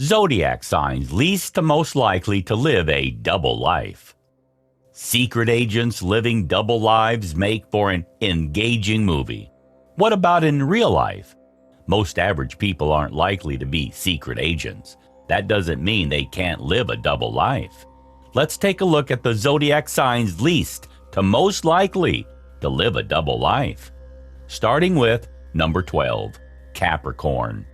Zodiac signs least to most likely to live a double life. Secret agents living double lives make for an engaging movie. What about in real life? Most average people aren't likely to be secret agents. That doesn't mean they can't live a double life. Let's take a look at the zodiac signs least to most likely to live a double life. Starting with number 12, Capricorn.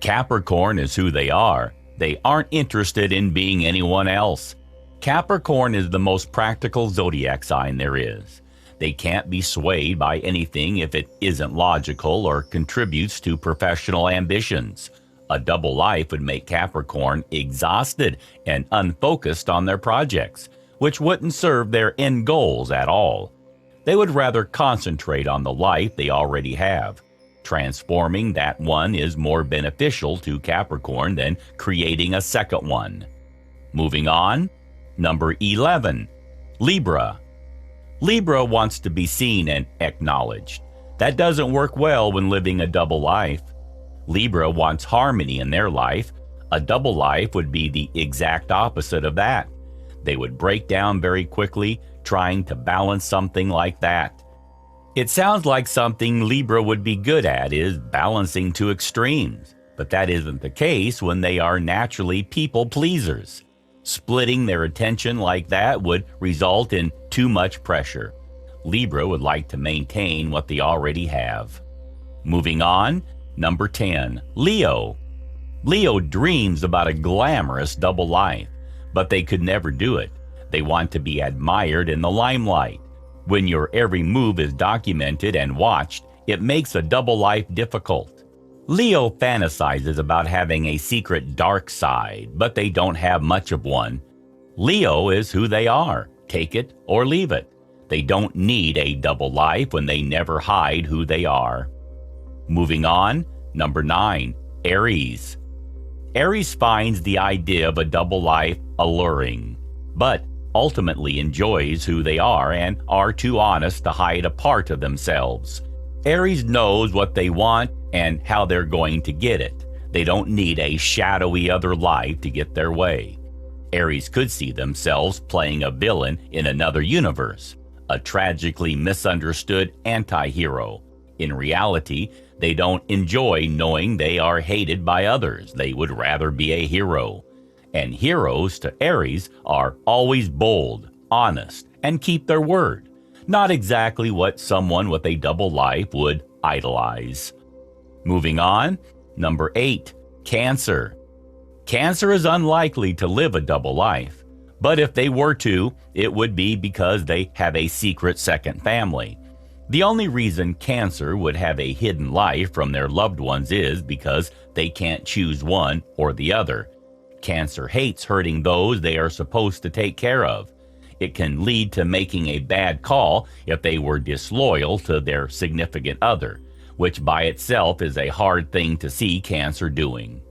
Capricorn is who they are. They aren't interested in being anyone else. Capricorn is the most practical zodiac sign there is. They can't be swayed by anything if it isn't logical or contributes to professional ambitions. A double life would make Capricorn exhausted and unfocused on their projects, which wouldn't serve their end goals at all. They would rather concentrate on the life they already have. Transforming that one is more beneficial to Capricorn than creating a second one. Moving on, number 11, Libra. Libra wants to be seen and acknowledged. That doesn't work well when living a double life. Libra wants harmony in their life. A double life would be the exact opposite of that. They would break down very quickly, trying to balance something like that. It sounds like something Libra would be good at is balancing to extremes, but that isn't the case when they are naturally people pleasers. Splitting their attention like that would result in too much pressure. Libra would like to maintain what they already have. Moving on, number 10, Leo. Leo dreams about a glamorous double life, but they could never do it. They want to be admired in the limelight. When your every move is documented and watched, it makes a double life difficult. Leo fantasizes about having a secret dark side, but they don't have much of one. Leo is who they are. Take it or leave it. They don't need a double life when they never hide who they are. Moving on, number 9, Aries. Aries finds the idea of a double life alluring, but ultimately enjoys who they are and are too honest to hide a part of themselves. Aries knows what they want and how they're going to get it. They don't need a shadowy other life to get their way. Aries could see themselves playing a villain in another universe, a tragically misunderstood anti-hero. In reality, they don't enjoy knowing they are hated by others. They would rather be a hero. And heroes to Aries are always bold, honest, and keep their word. Not exactly what someone with a double life would idolize. Moving on, number 8, Cancer. Cancer is unlikely to live a double life, but if they were to, it would be because they have a secret second family. The only reason Cancer would have a hidden life from their loved ones is because they can't choose one or the other. Cancer hates hurting those they are supposed to take care of. It can lead to making a bad call if they were disloyal to their significant other, which by itself is a hard thing to see Cancer doing.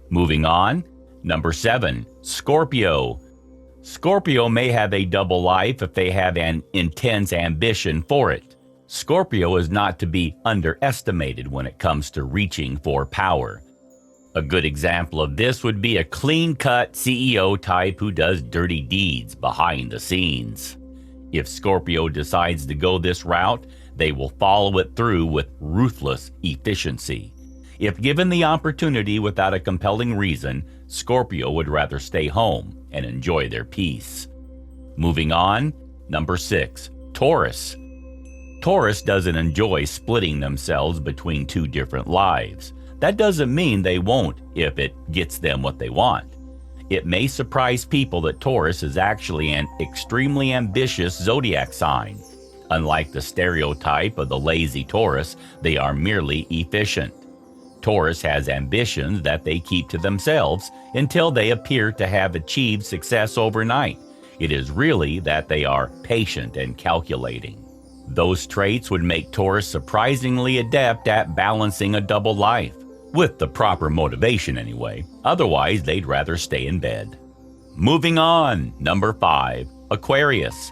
Moving on, number 7, Scorpio. Scorpio may have a double life if they have an intense ambition for it. Scorpio is not to be underestimated when it comes to reaching for power. A good example of this would be a clean-cut CEO type who does dirty deeds behind the scenes. If Scorpio decides to go this route, they will follow it through with ruthless efficiency. If given the opportunity without a compelling reason, Scorpio would rather stay home and enjoy their peace. Moving on, number 6, Taurus. Taurus doesn't enjoy splitting themselves between two different lives. That doesn't mean they won't if it gets them what they want. It may surprise people that Taurus is actually an extremely ambitious zodiac sign. Unlike the stereotype of the lazy Taurus, they are merely efficient. Taurus has ambitions that they keep to themselves until they appear to have achieved success overnight. It is really that they are patient and calculating. Those traits would make Taurus surprisingly adept at balancing a double life. With the proper motivation anyway. Otherwise, they'd rather stay in bed. Moving on, number 5, Aquarius.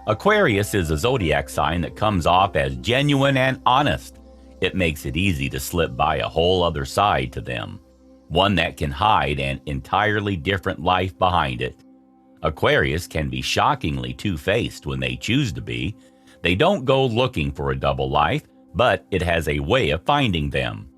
Aquarius is a zodiac sign that comes off as genuine and honest. It makes it easy to slip by a whole other side to them. one that can hide an entirely different life behind it. Aquarius can be shockingly two-faced when they choose to be. They don't go looking for a double life, but it has a way of finding them.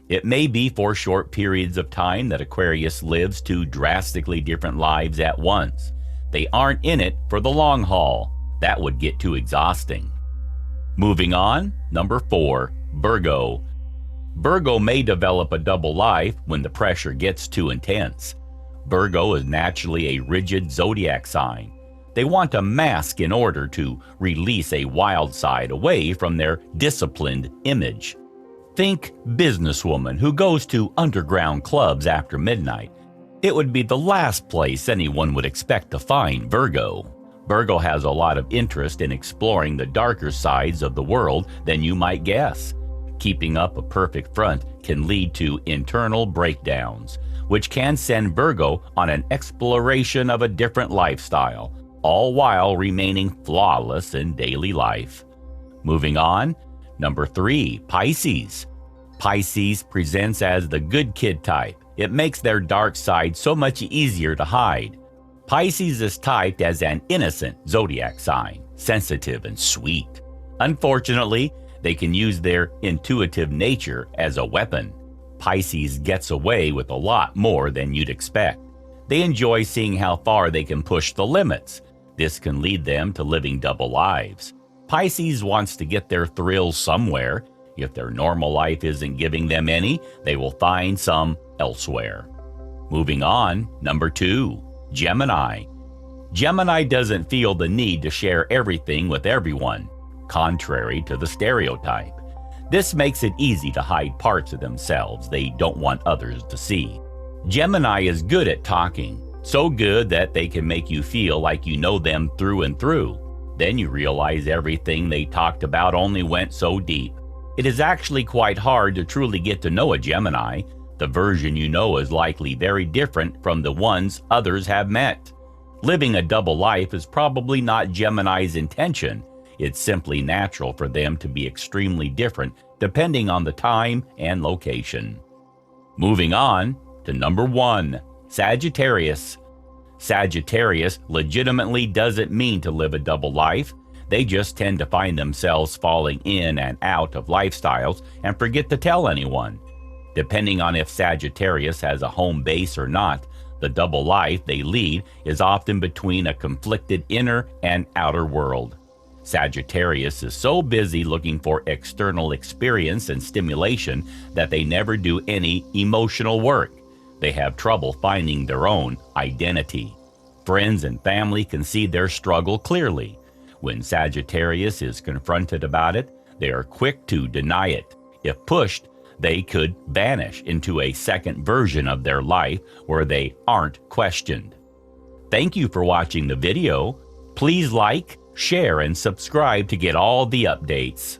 It may be for short periods of time that Aquarius lives two drastically different lives at once. They aren't in it for the long haul. That would get too exhausting. Moving on, number 4, Virgo. Virgo may develop a double life when the pressure gets too intense. Virgo is naturally a rigid zodiac sign. They want to mask in order to release a wild side away from their disciplined image. Think businesswoman who goes to underground clubs after midnight. It would be the last place anyone would expect to find Virgo. Virgo has a lot of interest in exploring the darker sides of the world than you might guess. Keeping up a perfect front can lead to internal breakdowns, which can send Virgo on an exploration of a different lifestyle, all while remaining flawless in daily life. Moving on, number 3, Pisces. Pisces presents as the good kid type. It makes their dark side so much easier to hide. Pisces is typed as an innocent zodiac sign, sensitive and sweet. Unfortunately, they can use their intuitive nature as a weapon. Pisces gets away with a lot more than you'd expect. They enjoy seeing how far they can push the limits. This can lead them to living double lives. Pisces wants to get their thrills somewhere. If their normal life isn't giving them any, they will find some elsewhere. Moving on, number 2, Gemini. Gemini doesn't feel the need to share everything with everyone, contrary to the stereotype. This makes it easy to hide parts of themselves they don't want others to see. Gemini is good at talking, so good that they can make you feel like you know them through and through. Then you realize everything they talked about only went so deep. It is actually quite hard to truly get to know a Gemini. The version you know is likely very different from the ones others have met. Living a double life is probably not Gemini's intention. It's simply natural for them to be extremely different depending on the time and location. Moving on to number 1, Sagittarius. Sagittarius legitimately doesn't mean to live a double life. They just tend to find themselves falling in and out of lifestyles and forget to tell anyone. Depending on if Sagittarius has a home base or not, the double life they lead is often between a conflicted inner and outer world. Sagittarius is so busy looking for external experience and stimulation that they never do any emotional work. They have trouble finding their own identity. Friends and family can see their struggle clearly. When Sagittarius is confronted about it, they are quick to deny it. If pushed, they could vanish into a second version of their life where they aren't questioned. Thank you for watching the video. Please like, share, and subscribe to get all the updates.